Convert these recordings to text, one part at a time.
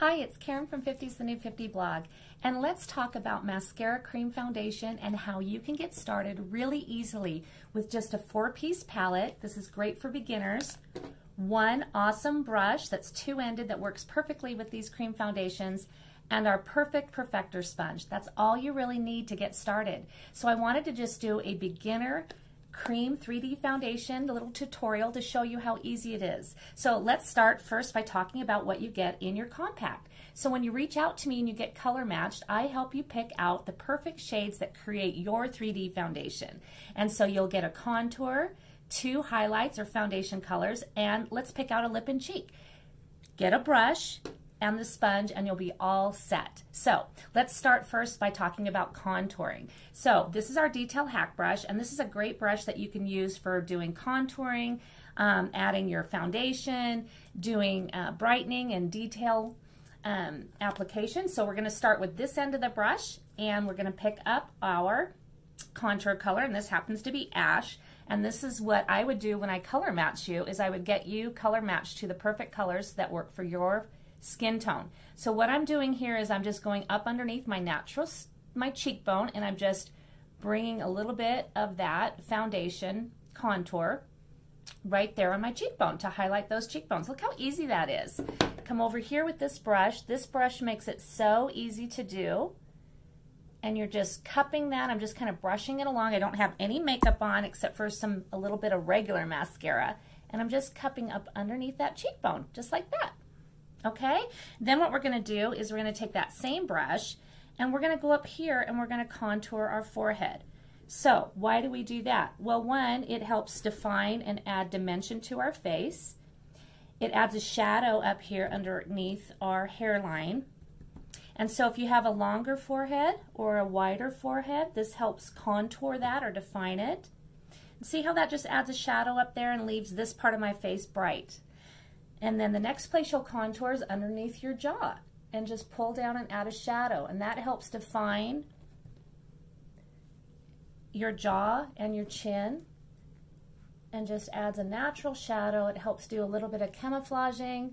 Hi, it's Karen from 50's The New 50 blog, and let's talk about mascara cream foundation and how you can get started really easily with just a 4-piece palette. This is great for beginners. One awesome brush that's two-ended that works perfectly with these cream foundations, and our Perfector Sponge. That's all you really need to get started. So I wanted to just do a beginner cream 3D foundation, a little tutorial to show you how easy it is. So let's start first by talking about what you get in your compact. So when you reach out to me and you get color matched, I help you pick out the perfect shades that create your 3D foundation. And so you'll get a contour, 2 highlights or foundation colors, and let's pick out a lip and cheek. Get a brush and the sponge and you'll be all set. So let's start first by talking about contouring. So this is our detail hack brush, and this is a great brush that you can use for doing contouring, adding your foundation, doing brightening and detail application. So we're gonna start with this end of the brush and we're gonna pick up our contour color, and this happens to be ash. And this is what I would do when I color match you, is I would get you color matched to the perfect colors that work for your skin tone. So what I'm doing here is I'm just going up underneath my cheekbone, and I'm just bringing a little bit of that foundation contour right there on my cheekbone to highlight those cheekbones. Look how easy that is. Come over here with this brush. This brush makes it so easy to do. And you're just cupping that. I'm just kind of brushing it along. I don't have any makeup on except for a little bit of regular mascara. And I'm just cupping up underneath that cheekbone, just like that. Okay, then what we're going to do is we're going to take that same brush and we're going to go up here and we're going to contour our forehead. So why do we do that? Well, one, it helps define and add dimension to our face. It adds a shadow up here underneath our hairline. And so if you have a longer forehead or a wider forehead, this helps contour that or define it. And see how that just adds a shadow up there and leaves this part of my face bright. And then the next place you'll contour is underneath your jaw, and just pull down and add a shadow, and that helps define your jaw and your chin and just adds a natural shadow. It helps do a little bit of camouflaging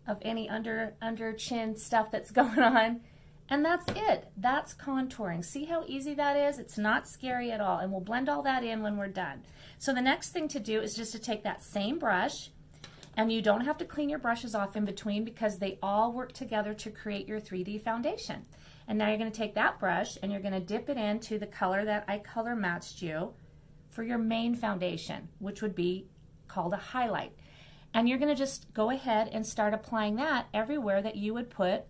of any under chin stuff that's going on. And that's it. That's contouring. See how easy that is? It's not scary at all, and we'll blend all that in when we're done. So the next thing to do is just to take that same brush, and you don't have to clean your brushes off in between because they all work together to create your 3D foundation. And now you're going to take that brush and you're going to dip it into the color that I color matched you for your main foundation, which would be called a highlight. And you're going to just go ahead and start applying that everywhere that you would put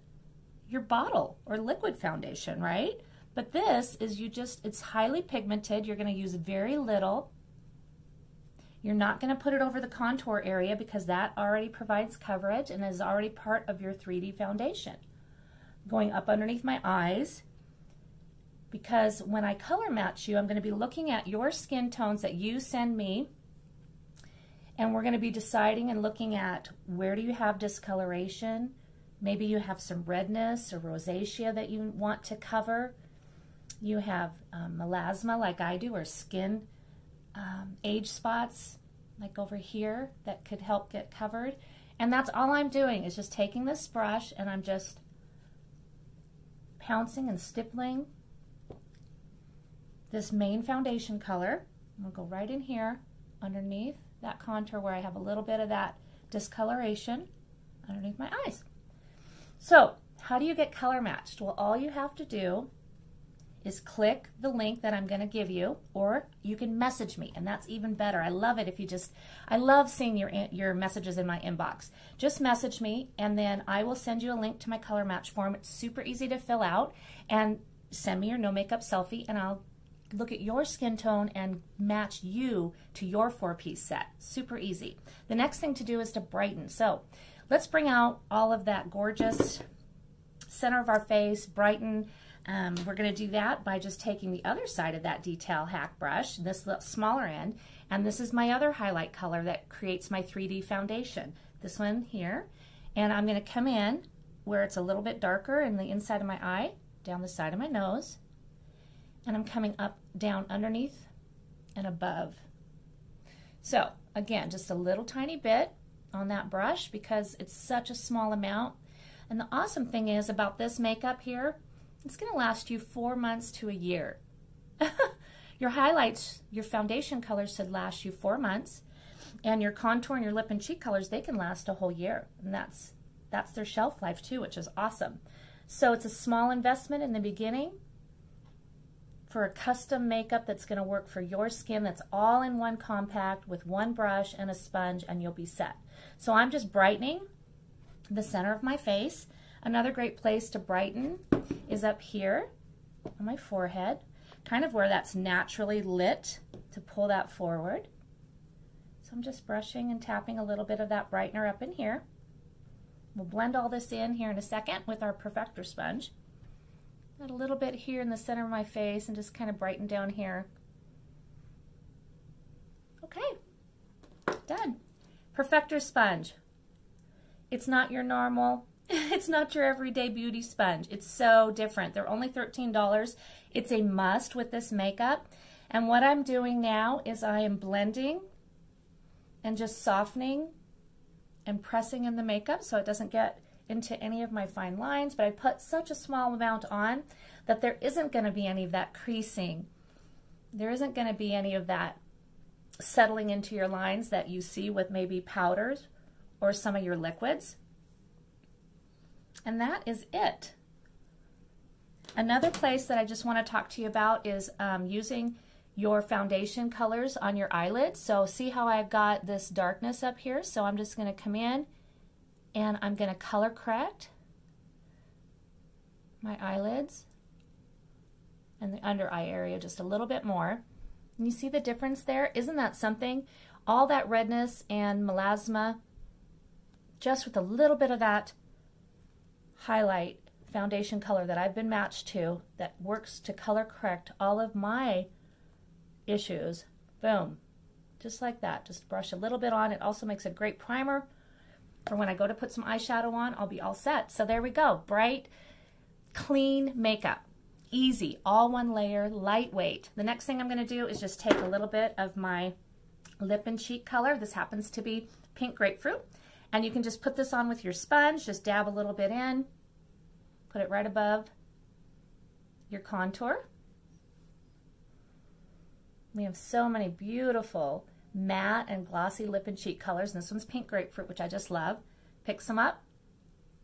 your bottle or liquid foundation, right? But this is it's highly pigmented. You're going to use very little. You're not going to put it over the contour area because that already provides coverage and is already part of your 3D foundation. Going up underneath my eyes, because when I color match you, I'm going to be looking at your skin tones that you send me, and we're going to be deciding and looking at where do you have discoloration. Maybe you have some redness or rosacea that you want to cover. You have melasma like I do, or skin age spots like over here that could help get covered. And that's all I'm doing, is just taking this brush and I'm just pouncing and stippling this main foundation color. I'm gonna go right in here underneath that contour where I have a little bit of that discoloration underneath my eyes. So how do you get color matched? Well, all you have to do is click the link that I'm going to give you, or you can message me, and that's even better. I love it if you I love seeing your messages in my inbox. Just message me, and then I will send you a link to my color match form. It's super easy to fill out, and send me your no makeup selfie, and I'll look at your skin tone and match you to your 4-piece set. Super easy. The next thing to do is to brighten. So let's bring out all of that gorgeous center of our face, brighten. We're going to do that by just taking the other side of that detail hack brush, this smaller end, and this is my other highlight color that creates my 3D foundation, this one here. And I'm going to come in where it's a little bit darker in the inside of my eye, down the side of my nose, and I'm coming up, down underneath and above. So again, just a little tiny bit on that brush because it's such a small amount. And the awesome thing is about this makeup here, it's going to last you 4 months to a year. Your highlights, your foundation colors should last you 4 months, and your contour and your lip and cheek colors, they can last a whole year. And that's their shelf life too, which is awesome. So it's a small investment in the beginning for a custom makeup that's going to work for your skin, that's all in one compact with one brush and a sponge, and you'll be set. So I'm just brightening the center of my face. Another great place to brighten is up here on my forehead, kind of where that's naturally lit, to pull that forward. So I'm just brushing and tapping a little bit of that brightener up in here. We'll blend all this in here in a second with our Perfector Sponge. Add a little bit here in the center of my face and just kind of brighten down here. Okay, done. Perfector Sponge. It's not your normal, it's not your everyday beauty sponge. It's so different. They're only $13. It's a must with this makeup. And what I'm doing now is I am blending and just softening and pressing in the makeup so it doesn't get into any of my fine lines, but I put such a small amount on that there isn't going to be any of that creasing. There isn't going to be any of that settling into your lines that you see with maybe powders or some of your liquids. And that is it. Another place that I just want to talk to you about is using your foundation colors on your eyelids. So see how I've got this darkness up here? So I'm just going to come in and I'm going to color correct my eyelids and the under eye area just a little bit more. And you see the difference there? Isn't that something? All that redness and melasma, just with a little bit of that highlight foundation color that I've been matched to, that works to color correct all of my issues. Boom. Just like that. Just brush a little bit on. It also makes a great primer for when I go to put some eyeshadow on, I'll be all set. So there we go. Bright, clean makeup. Easy, all one layer, lightweight. The next thing I'm going to do is just take a little bit of my lip and cheek color. This happens to be pink grapefruit. And you can just put this on with your sponge. Just dab a little bit in. Put it right above your contour. We have so many beautiful matte and glossy lip and cheek colors. And this one's pink grapefruit, which I just love. Pick some up,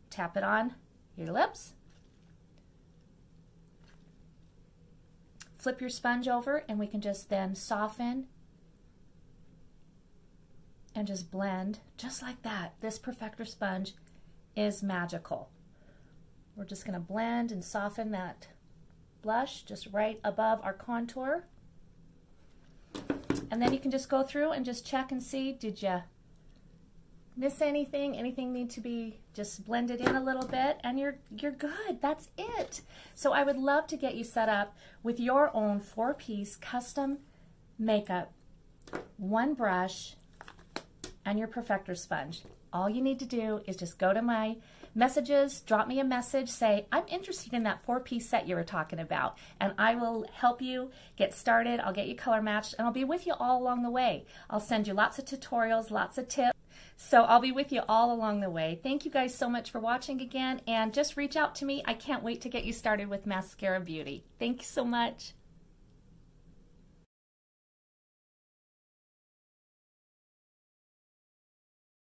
tap it on your lips, flip your sponge over, and we can just then soften and just blend just like that. This Perfector Sponge is magical. We're just going to blend and soften that blush just right above our contour. And then you can just go through and just check and see, did you miss anything? Anything need to be just blended in a little bit? And you're good. That's it. So I would love to get you set up with your own 4-piece custom makeup, one brush, and your Perfector Sponge. All you need to do is just go to my messages, drop me a message, say, I'm interested in that 4-piece set you were talking about, and I will help you get started. I'll get you color matched, and I'll be with you all along the way. I'll send you lots of tutorials, lots of tips. So I'll be with you all along the way. Thank you guys so much for watching again, and just reach out to me. I can't wait to get you started with Mascara Beauty. Thank you so much.